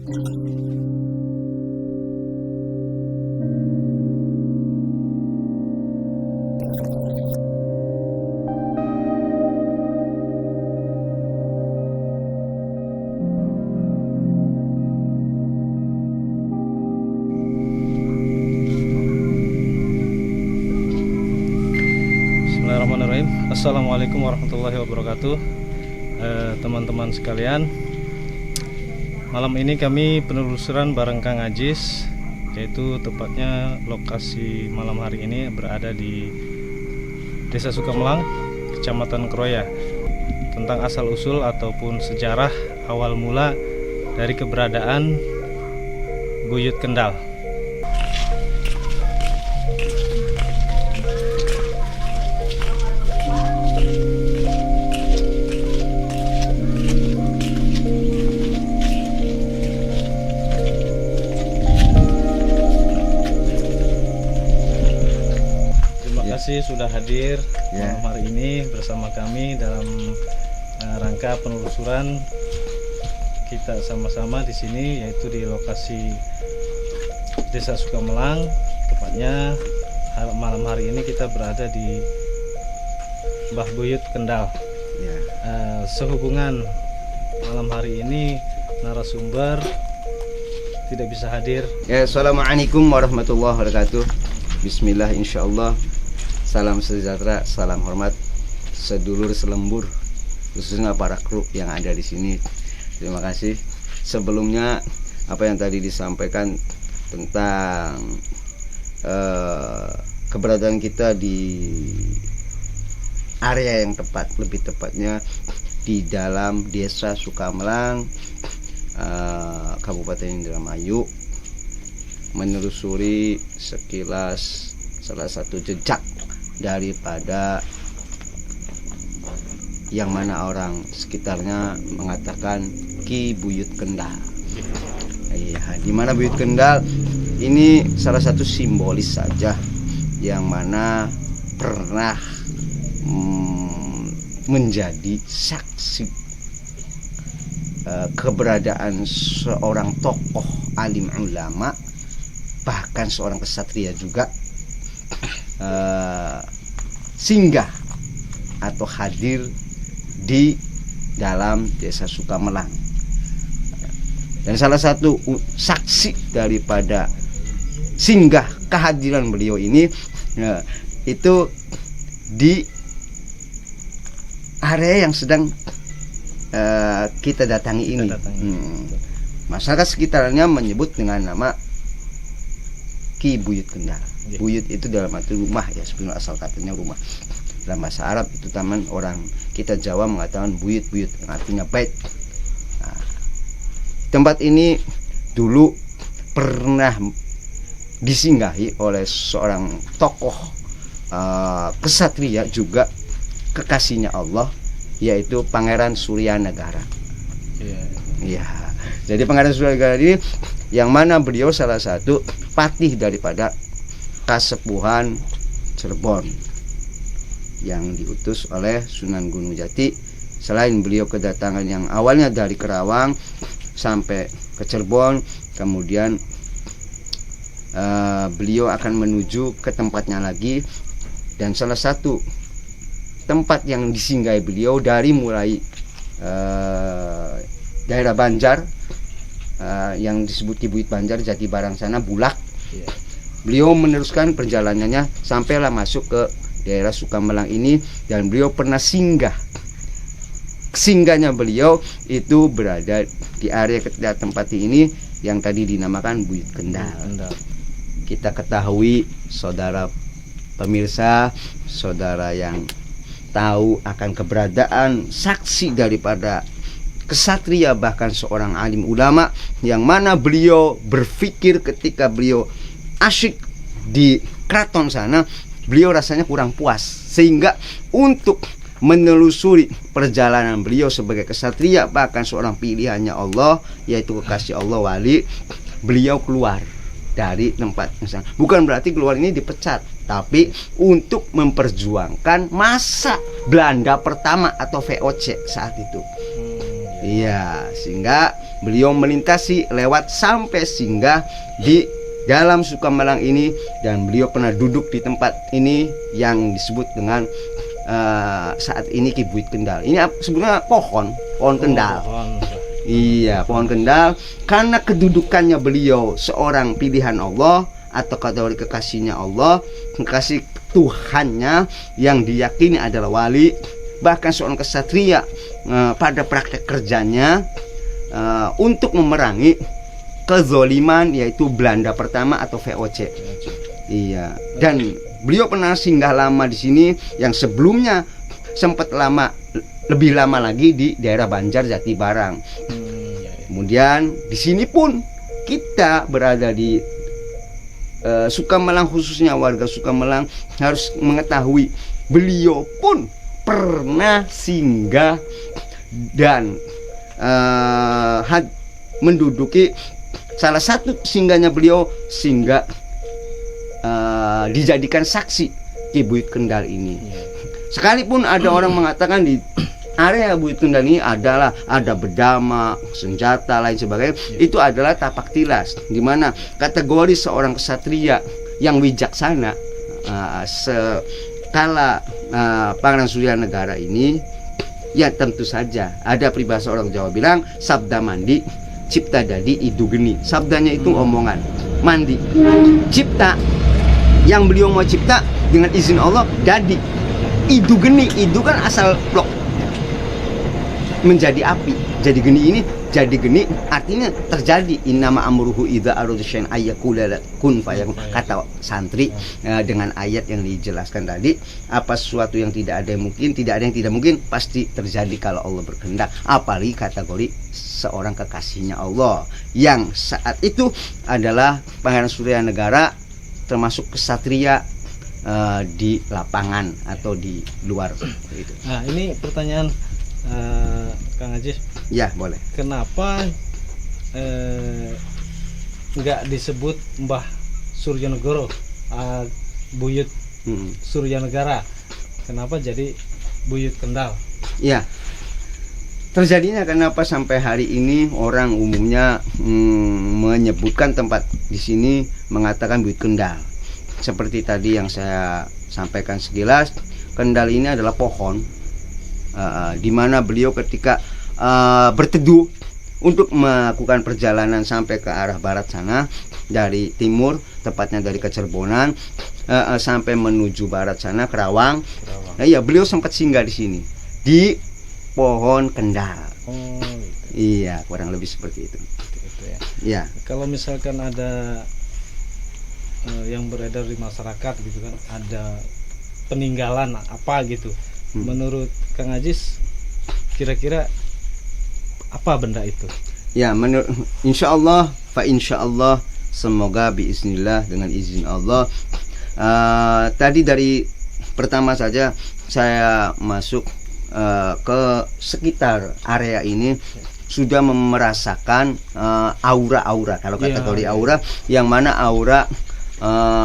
Bismillahirrahmanirrahim. Assalamualaikum warahmatullahi wabarakatuh. Teman-teman sekalian, malam ini kami penelusuran bareng Kang Ajis, yaitu tepatnya lokasi malam hari ini berada di Desa Sukamelang, Kecamatan Kroya, tentang asal-usul ataupun sejarah awal mula dari keberadaan Buyut Kendal. Terima kasih sudah hadir malam hari ini bersama kami dalam rangka penelusuran kita sama-sama di sini, yaitu di lokasi Desa Sukamelang. Tepatnya malam hari ini kita berada di Mbah Buyut Kendal. Sehubungan malam hari ini narasumber tidak bisa hadir. Assalamualaikum warahmatullahi wabarakatuh. Bismillah, insyaallah. Salam sejahtera, salam hormat sedulur selembur, khususnya para kru yang ada di sini. Terima kasih. Sebelumnya apa yang tadi disampaikan tentang keberadaan kita di area yang tepat, lebih tepatnya di dalam Desa Sukamelang, Kabupaten Indramayu, menelusuri sekilas salah satu jejak daripada yang mana orang sekitarnya mengatakan Ki Buyut Kendal. Iya, di mana Buyut Kendal ini salah satu simbolis saja yang mana pernah menjadi saksi keberadaan seorang tokoh alim ulama, bahkan seorang kesatria juga singgah atau hadir di dalam Desa Sukamelang. Dan salah satu saksi daripada singgah kehadiran beliau ini itu di area yang sedang kita datangi ini. Masyarakat sekitarnya menyebut dengan nama Ki Buyut Kendal. Buyut itu dalam arti rumah, ya, sebenarnya asal katanya rumah. Dalam bahasa Arab itu taman, orang kita Jawa mengatakan buyut-buyut yang artinya bait. Nah, tempat ini dulu pernah disinggahi oleh seorang tokoh kesatria juga kekasihnya Allah, yaitu Pangeran Suryanagara. Iya. Jadi Pangeran Suryanagara ini yang mana beliau salah satu patih daripada Kasepuhan Cirebon yang diutus oleh Sunan Gunung Jati. Selain beliau kedatangan yang awalnya dari Kerawang sampai ke Cirebon, kemudian beliau akan menuju ke tempatnya lagi, dan salah satu tempat yang disinggahi beliau dari mulai daerah Banjar yang disebut Ki Buyut Banjar, Jati Barang sana, Bulak. Beliau meneruskan perjalanannya sampailah masuk ke daerah Sukamelang ini, dan beliau pernah singgah. Singgahnya beliau itu berada di area kita tempati ini yang tadi dinamakan Buyut Kendal. Kita ketahui, saudara pemirsa, saudara yang tahu akan keberadaan saksi daripada kesatria, bahkan seorang alim ulama, yang mana beliau berpikir ketika beliau asyik di keraton sana, beliau rasanya kurang puas, sehingga untuk menelusuri perjalanan beliau sebagai kesatria, bahkan seorang pilihannya Allah, yaitu kekasih Allah wali, beliau keluar dari tempat sana. Bukan berarti keluar ini dipecat, tapi untuk memperjuangkan masa Belanda pertama atau VOC saat itu. Iya, sehingga beliau melintasi lewat sampai singgah di dalam Sukamelang ini, dan beliau pernah duduk di tempat ini yang disebut dengan saat ini Ki Buyut Kendal. Ini sebenarnya pohon kendal. Iya, pohon kendal, karena kedudukannya beliau seorang pilihan Allah atau kategori kekasihnya Allah, kekasih Tuhannya yang diyakini adalah wali, bahkan seorang kesatria pada praktek kerjanya untuk memerangi kezoliman, yaitu Belanda pertama atau VOC. Iya, dan beliau pernah singgah lama di sini, yang sebelumnya sempat lebih lama lagi di daerah Banjar Jati Barang. Kemudian di sini pun kita berada di Sukamelang, khususnya warga Sukamelang harus mengetahui beliau pun pernah singgah dan menduduki salah satu singgahnya beliau, singgah dijadikan saksi Ki Buyut Kendal ini. Sekalipun ada orang mengatakan di area Buyut Kendal ini ada bedama, senjata lain sebagainya, itu adalah tapak tilas, di mana kategori seorang kesatria yang wijaksana sekala Pangeran Suryanegara ini, ya tentu saja ada peribahasa orang Jawa bilang sabda mandi cipta dadi idu geni. Sabdanya itu omongan, mandi, cipta, yang beliau mau cipta dengan izin Allah dadi idu geni. Idu kan asal blok menjadi api, jadi geni. Ini jadi geni artinya terjadi. Innama amruhu idza arada syai'an ayyakula kun fayakun, kata santri dengan ayat yang dijelaskan tadi, apa sesuatu yang tidak ada yang mungkin, tidak ada yang tidak mungkin, pasti terjadi kalau Allah berkehendak. Apalagi kategori seorang kekasihnya Allah yang saat itu adalah Pangeran Suryanegara, termasuk kesatria di lapangan atau di luar gitu. Nah, ini pertanyaan Kang Haji. Ya, boleh. Kenapa nggak disebut Mbah Suryanegara, Buyut Suryanegara? Kenapa jadi Buyut Kendal? Ya, terjadinya kenapa sampai hari ini orang umumnya menyebutkan tempat di sini mengatakan Buyut Kendal. Seperti tadi yang saya sampaikan sekilas, Kendal ini adalah pohon di mana beliau ketika berteduh untuk melakukan perjalanan sampai ke arah barat sana, dari timur, tepatnya dari Kecerbonan sampai menuju barat sana Kerawang. Ya, beliau sempat singgah di sini di pohon kendal. Iya, kurang lebih seperti itu. Ya. Kalau misalkan ada yang beredar di masyarakat gitu kan, ada peninggalan apa gitu, menurut Kang Ajis kira-kira apa benda itu? Ya, insya Allah, insya Allah, semoga biiznillah, dengan izin Allah. Tadi dari pertama saja saya masuk ke sekitar area ini sudah merasakan aura-aura. Kalau kategori aura, yang mana aura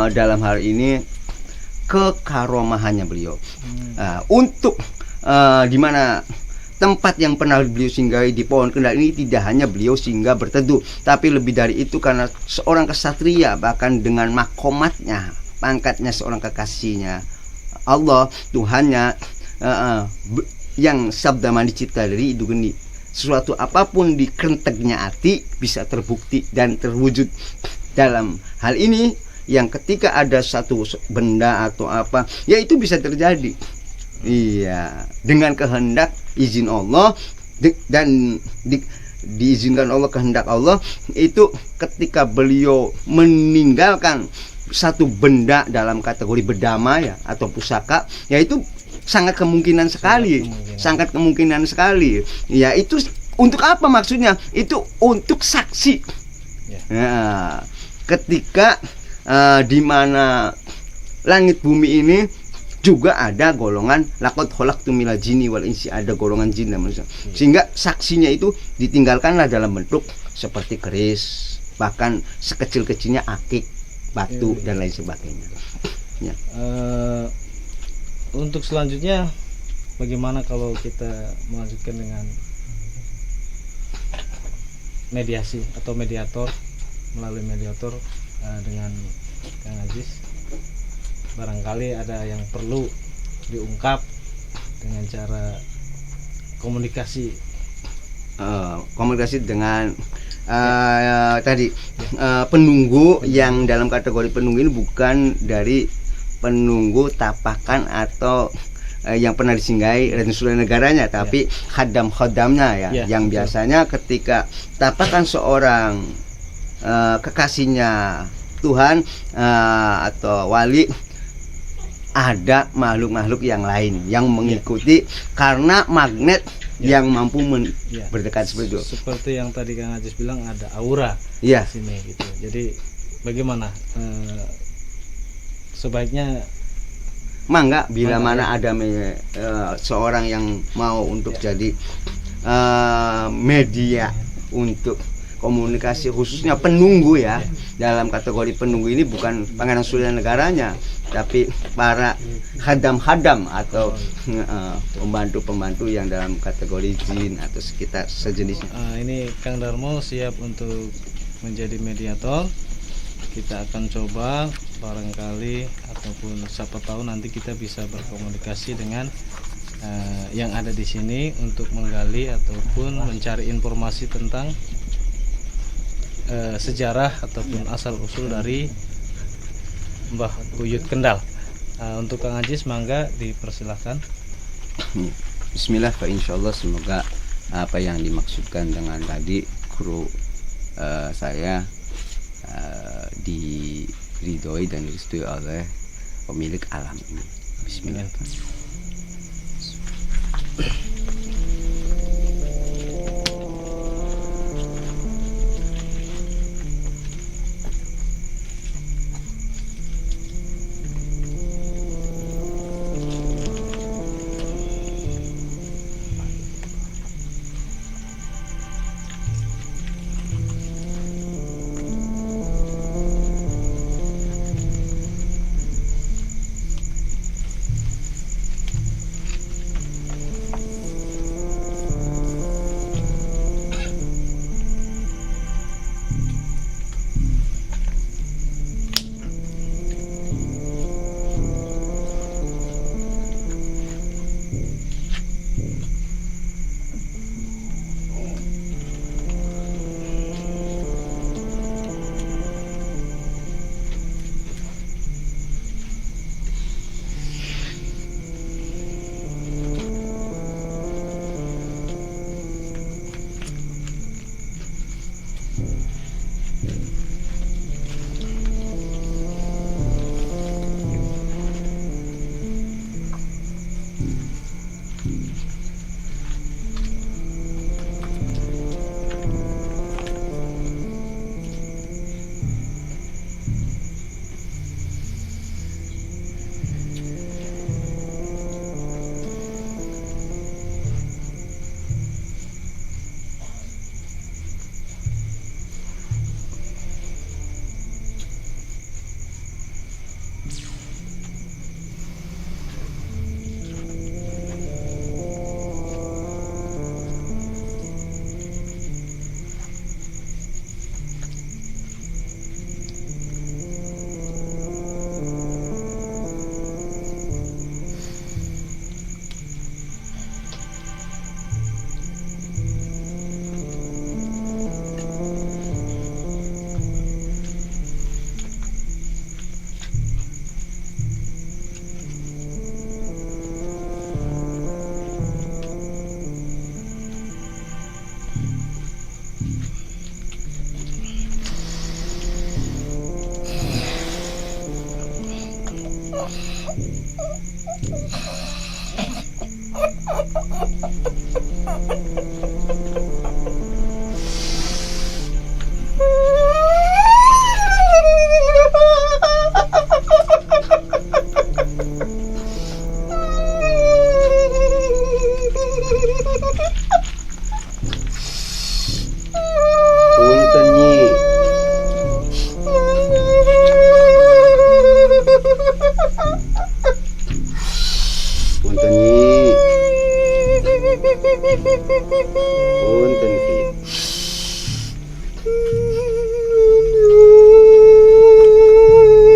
dalam hal ini kekaromahannya beliau. Untuk di mana tempat yang pernah beliau singgahi di pohon kendal ini, tidak hanya beliau singgah berteduh, tapi lebih dari itu karena seorang kesatria, bahkan dengan makomatnya, pangkatnya seorang kekasihnya Allah, Tuhannya, yang sabda mandi cipta dari idu geni. Sesuatu apapun di kentegnya hati bisa terbukti dan terwujud. Dalam hal ini, yang ketika ada satu benda atau apa, ya itu bisa terjadi. Iya, dengan kehendak izin Allah dan diizinkan Allah, kehendak Allah itu ketika beliau meninggalkan satu benda dalam kategori bedama ya atau pusaka, ya itu sangat kemungkinan sekali, sangat kemungkinan sekali. Ya itu untuk apa maksudnya? Itu untuk saksi. Nah, ketika di mana langit bumi ini juga ada golongan laqad khalaqtu minal jinni wal insi, ada golongan jin dan manusia. Sehingga saksinya itu ditinggalkanlah dalam bentuk seperti keris, bahkan sekecil-kecilnya akik, batu dan lain sebagainya. Ya. Untuk selanjutnya bagaimana kalau kita melanjutkan dengan mediasi atau mediator, melalui mediator dengan Kang Ajis. Barangkali ada yang perlu diungkap dengan cara komunikasi. Komunikasi dengan tadi penunggu yang dalam kategori penunggu ini bukan dari penunggu tapakan atau yang pernah disinggahi Raden Surya Negaranya, tapi khadam-khadamnya ya, yang betul. Biasanya ketika tapakan seorang kekasihnya Tuhan atau wali, ada makhluk-makhluk yang lain yang mengikuti karena magnet yang mampu berdekat seperti itu. Seperti yang tadi Kang Ajis bilang, ada aura di sini gitu. Jadi bagaimana sebaiknya mangga bila mana ada seorang yang mau untuk jadi media untuk komunikasi, khususnya penunggu ya. Dalam kategori penunggu ini bukan Pangeran Surya Negaranya, tapi para khadam-khadam atau pembantu-pembantu yang dalam kategori jin atau sekitar sejenisnya. Ini Kang Darmo siap untuk menjadi mediator. Kita akan coba, barangkali ataupun siapa tahu nanti kita bisa berkomunikasi dengan yang ada di sini untuk menggali ataupun mencari informasi tentang sejarah ataupun asal usul dari Mbah Buyut Kendal. Untuk Kang Ajis, mangga dipersilahkan. Bismillah, insyaallah semoga apa yang dimaksudkan dengan tadi kru saya diridhoi dan direstui oleh pemilik alam ini. Bismillah.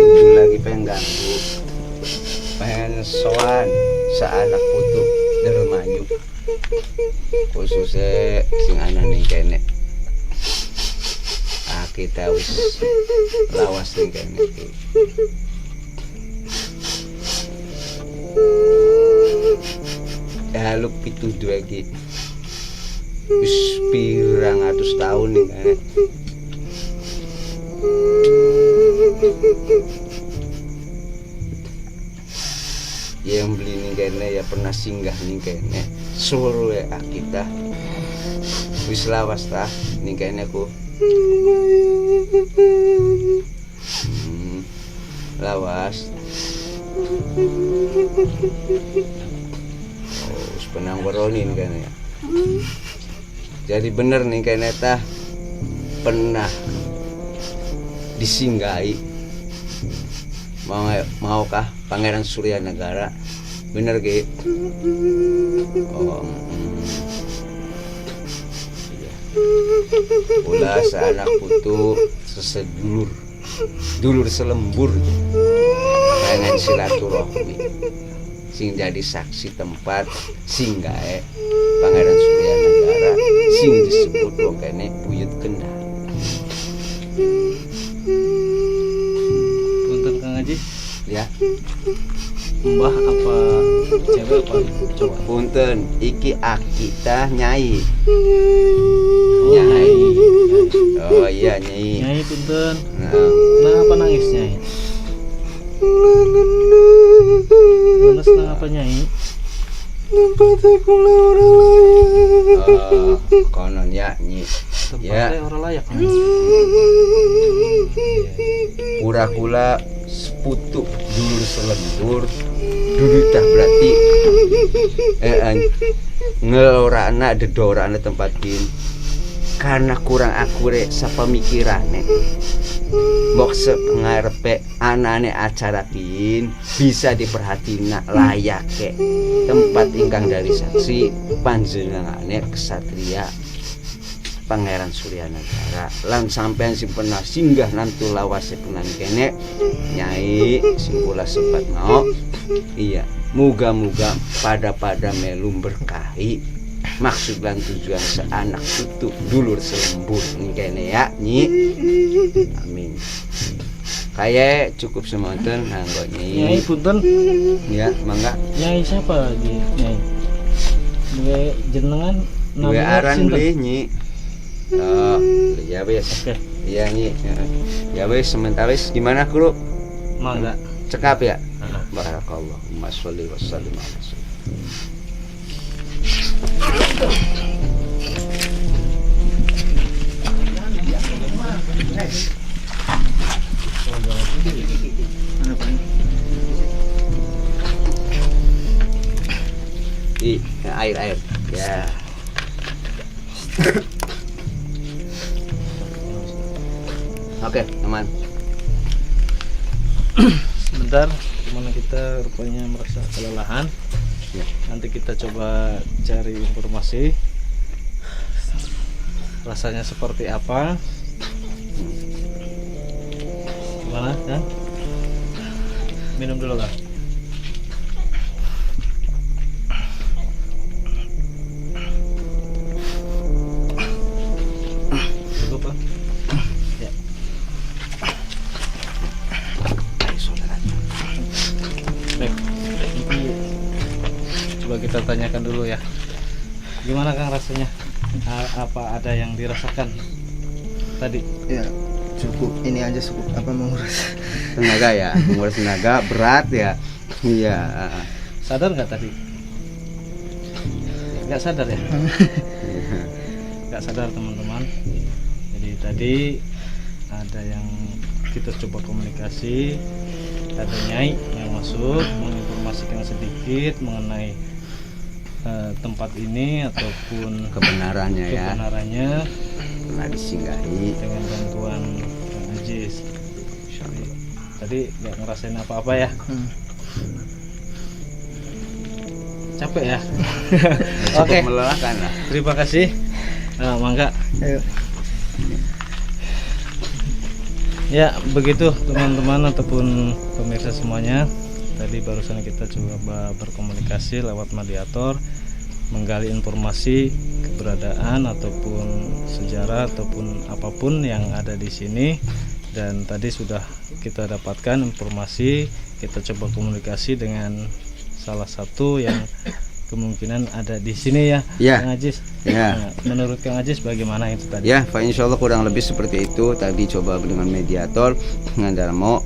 Tujuh lagi pengen ganggu, pengen soan seanak putu dermayu, khususnya sing anak nih kene. Kita wis lawas nih kene. Ya lu pitu dua gitu. Wis pirang atus tahun nih kene. Yang beli nih kene ya pernah singgah nih kene. Suruh ya kita. Wis lawas tah nih kene ku. Lawas. Oh, penang beronin kan ya. Jadi bener nih kayaknya tah pernah disinggahi. Maukah Pangeran Surya Negara? Bener gitu. Oh, ulah seanak putu sesedulur dulur selembur pengen silaturahmi sing jadi saksi tempat singgahe Pangeran Surya Negara sing disebut lo kene Buyut Kendal. Punten Kang Haji Ya mbah apa cewek apa cowok? punten iki aki tah Nyai. Nyai. Oh iya Nyai. Nyai punten. Nah, Kenapa nangis Nyai? Nangis kenapa Nyai? konon ya Nyi. Ya. Tempatnya orang layak Nyai. Pura kula seputu dulur selembur dulu tah berarti ngelorana dedorana tempatin karena kurang akure sapamikirane mbok ngarepe anane acara pin bisa diperhatina layake tempat ingkang dari saksi panjenengane kesatria Pangeran Surya Negara lan sampean sing pernah singgah nantu lawase penan kene Nyai sing kula sempat mau iya muga-muga pada melu berkahi maksud dan tujuan seanak putu dulur selembur nih kene ya Nyi. Amin. Kayak cukup semonten nganggo Nyai Nyi. punten. Ya mangga Nyai siapa lagi Nyai? Dua jenengan dua aran beli Nyi. Oh, ya wes. Oke. Iya Nyi. Ya wes sementara wes gimana Kru? Mangga. Cekap ya. Heeh. Barakallahu sholli wa sallim ala rasulillah. Air ya. Oke aman. Sebentar, gimana kita rupanya merasa kelelahan. Ya. Nanti kita coba cari informasi rasanya seperti apa. Gimana kan? Minum dulu lah. Cukup Pak? Ya. Baik, nanti coba kita tanyakan dulu ya. Gimana Kang rasanya? Apa ada yang dirasakan tadi? Ya cukup ini aja cukup apa menguras Tenaga ya, menguras tenaga berat ya. Iya. Sadar nggak tadi? Nggak sadar ya? Nggak sadar teman-teman. Jadi tadi ada yang kita coba komunikasi, ada Nyai yang masuk menginformasikan sedikit mengenai tempat ini ataupun Kebenarannya ya. kebenarannya Pernah disinggahi. dengan bantuan Kang Ajis. Jadi, tadi nggak ngerasain apa-apa ya? Capek ya? Cukup Oke. melelahkan lah. Terima kasih. Mangga. ayo Ya, begitu teman-teman ataupun pemirsa semuanya. Tadi barusan kita coba berkomunikasi lewat mediator, menggali informasi keberadaan ataupun sejarah ataupun apapun yang ada di sini. Dan tadi sudah kita dapatkan informasi, kita coba komunikasi dengan salah satu yang kemungkinan ada di sini ya, Ya. Kang Ajis. Ya. Nah, menurut Kang Ajis bagaimana itu tadi? Ya, Pak, insya Allah kurang lebih seperti itu. Tadi coba dengan mediator dengan Darmo,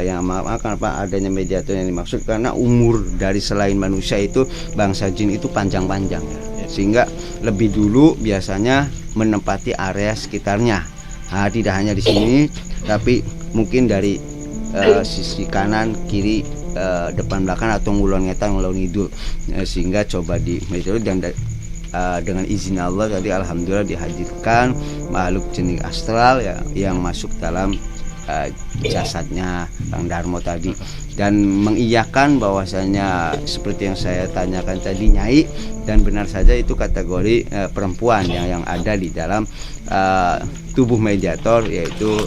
yang maaf kenapa adanya mediator yang dimaksud, karena umur dari selain manusia itu bangsa jin itu panjang-panjang, sehingga lebih dulu biasanya menempati area sekitarnya. Nah, tidak hanya di sini, tapi mungkin dari sisi kanan, kiri, depan belakang atau ngulon ngetan ngulon ngidul, sehingga coba di mediator dan dengan izin Allah tadi alhamdulillah dihadirkan makhluk jenis astral ya, yang masuk dalam jasadnya Kang Darmo tadi, dan mengiyakan bahwasanya seperti yang saya tanyakan tadi Nyai, dan benar saja itu kategori perempuan yang ada di dalam tubuh mediator, yaitu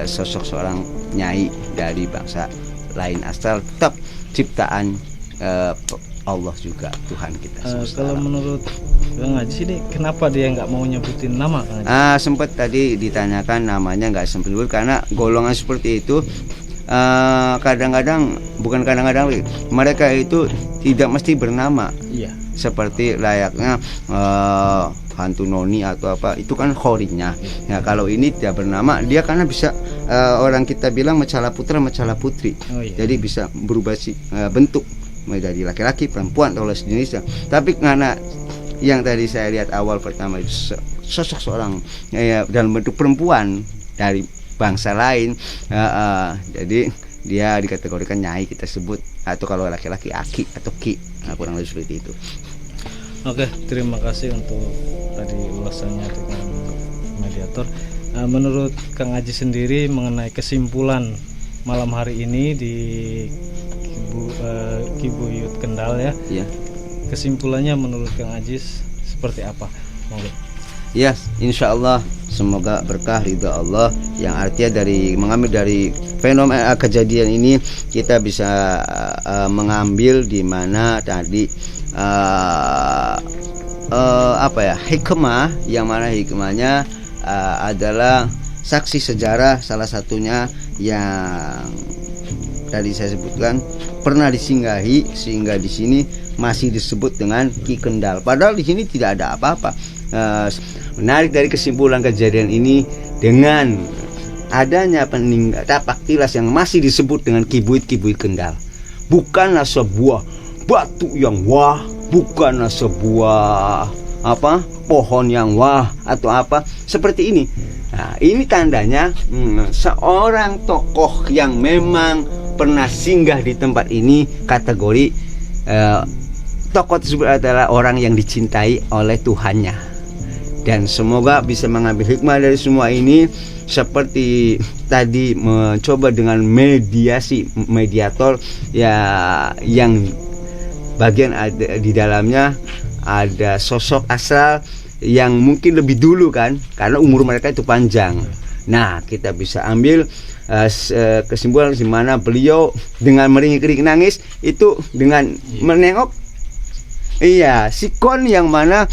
sosok seorang Nyai dari bangsa lain astral, tetap ciptaan Allah juga, Tuhan kita. Kalau menurut Kang Ajis ini kenapa dia nggak mau nyebutin nama, Kang Ajis? Sempat tadi ditanyakan namanya, nggak sempat disebut karena golongan seperti itu kadang-kadang, bukan kadang-kadang, mereka itu tidak mesti bernama. Iya. Seperti layaknya hantu noni atau apa, itu kan khorinya. Ya, kalau ini tidak bernama, dia karena bisa orang kita bilang mecala putra mecala putri. Oh, iya. Jadi bisa berubah bentuk dari laki-laki, perempuan atau sejenisnya. Tapi karena yang tadi saya lihat awal pertama itu sosok seorang dalam bentuk perempuan dari bangsa lain, jadi dia dikategorikan Nyai kita sebut, atau kalau laki-laki Aki atau Ki, kurang lebih seperti itu. Oke, terima kasih untuk tadi ulasannya dengan mediator. Menurut Kang Ajis sendiri mengenai kesimpulan malam hari ini di Kibuyut Kendal ya. Iya. Kesimpulannya menurut Kang Ajis seperti apa? Monggo. Ya, insya Allah semoga berkah ridha Allah, yang artinya dari mengambil dari fenomena kejadian ini kita bisa mengambil di mana tadi hikmah, yang mana hikmahnya adalah saksi sejarah, salah satunya yang tadi saya sebutkan pernah disinggahi, sehingga di sini masih disebut dengan Ki Kendal, padahal di sini tidak ada apa-apa. Menarik dari kesimpulan kejadian ini, dengan adanya tapak tilas yang masih disebut dengan Kibuyut Kendal, bukanlah sebuah batu yang wah, bukanlah sebuah pohon yang wah atau apa seperti ini. Nah, ini tandanya seorang tokoh yang memang pernah singgah di tempat ini, kategori tokoh tersebut adalah orang yang dicintai oleh Tuhannya. Dan semoga bisa mengambil hikmah dari semua ini, seperti tadi mencoba dengan mediator ya, yang bagian ada di dalamnya ada sosok asal yang mungkin lebih dulu kan, karena umur mereka itu panjang. Nah, kita bisa ambil kesimpulan di mana beliau dengan meringik-ringik nangis itu dengan menengok sikon, yang mana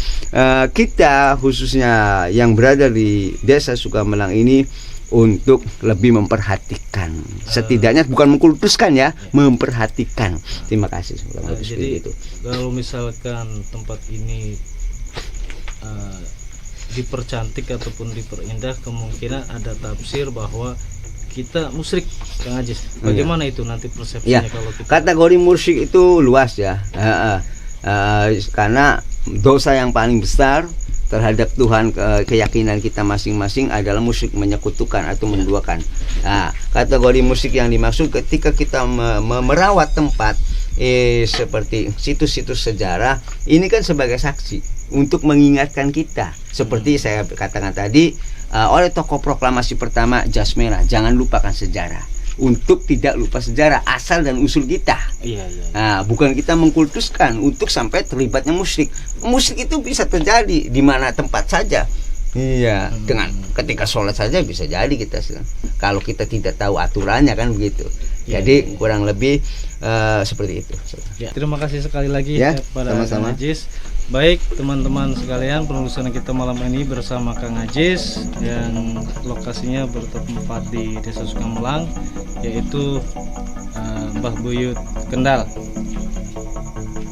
kita khususnya yang berada di desa Sukamelang ini untuk lebih memperhatikan, setidaknya bukan mengkultuskan ya, memperhatikan. Terima kasih. Jadi itu, kalau misalkan tempat ini dipercantik ataupun diperindah, kemungkinan ada tafsir bahwa kita musyrik, Kang Ajis. Bagaimana itu nanti persepsinya kalau kita? Kategori musyrik itu luas ya. Karena dosa yang paling besar terhadap Tuhan, keyakinan kita masing-masing adalah musyrik, menyekutukan atau menduakan. Nah, kategori musyrik yang dimaksud ketika kita merawat tempat seperti situs-situs sejarah ini kan sebagai saksi untuk mengingatkan kita, seperti saya katakan tadi oleh tokoh proklamasi pertama Jas Merah, jangan lupakan sejarah, untuk tidak lupa sejarah asal dan usul kita. Nah, bukan kita mengkultuskan untuk sampai terlibatnya musyrik. Musyrik itu bisa terjadi di mana tempat saja. Iya, dengan ketika sholat saja bisa jadi kita kalau kita tidak tahu aturannya kan begitu. Jadi kurang lebih seperti itu. Ya, terima kasih sekali lagi Ya, kepada sama-sama. Kang Ajis. Baik teman-teman sekalian, penelusuran kita malam ini bersama Kang Ajis yang lokasinya bertempat di Desa Sukamelang, yaitu Mbah Buyut Kendal.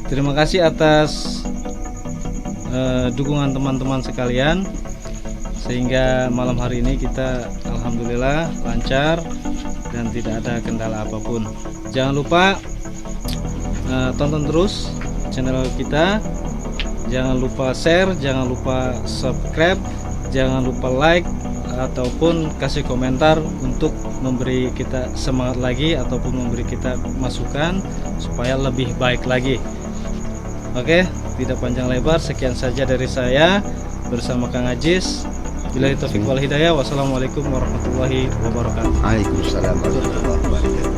Terima kasih atas dukungan teman-teman sekalian, sehingga malam hari ini kita alhamdulillah lancar dan tidak ada kendala apapun. Jangan lupa tonton terus channel kita, jangan lupa share, jangan lupa subscribe, jangan lupa like ataupun kasih komentar untuk memberi kita semangat lagi ataupun memberi kita masukan supaya lebih baik lagi. Oke, tidak panjang lebar, sekian saja dari saya bersama Kang Ajis. Billahi taufiq wal hidayah. Wassalamualaikum warahmatullahi wabarakatuh. Waalaikumsalam warahmatullahi wabarakatuh.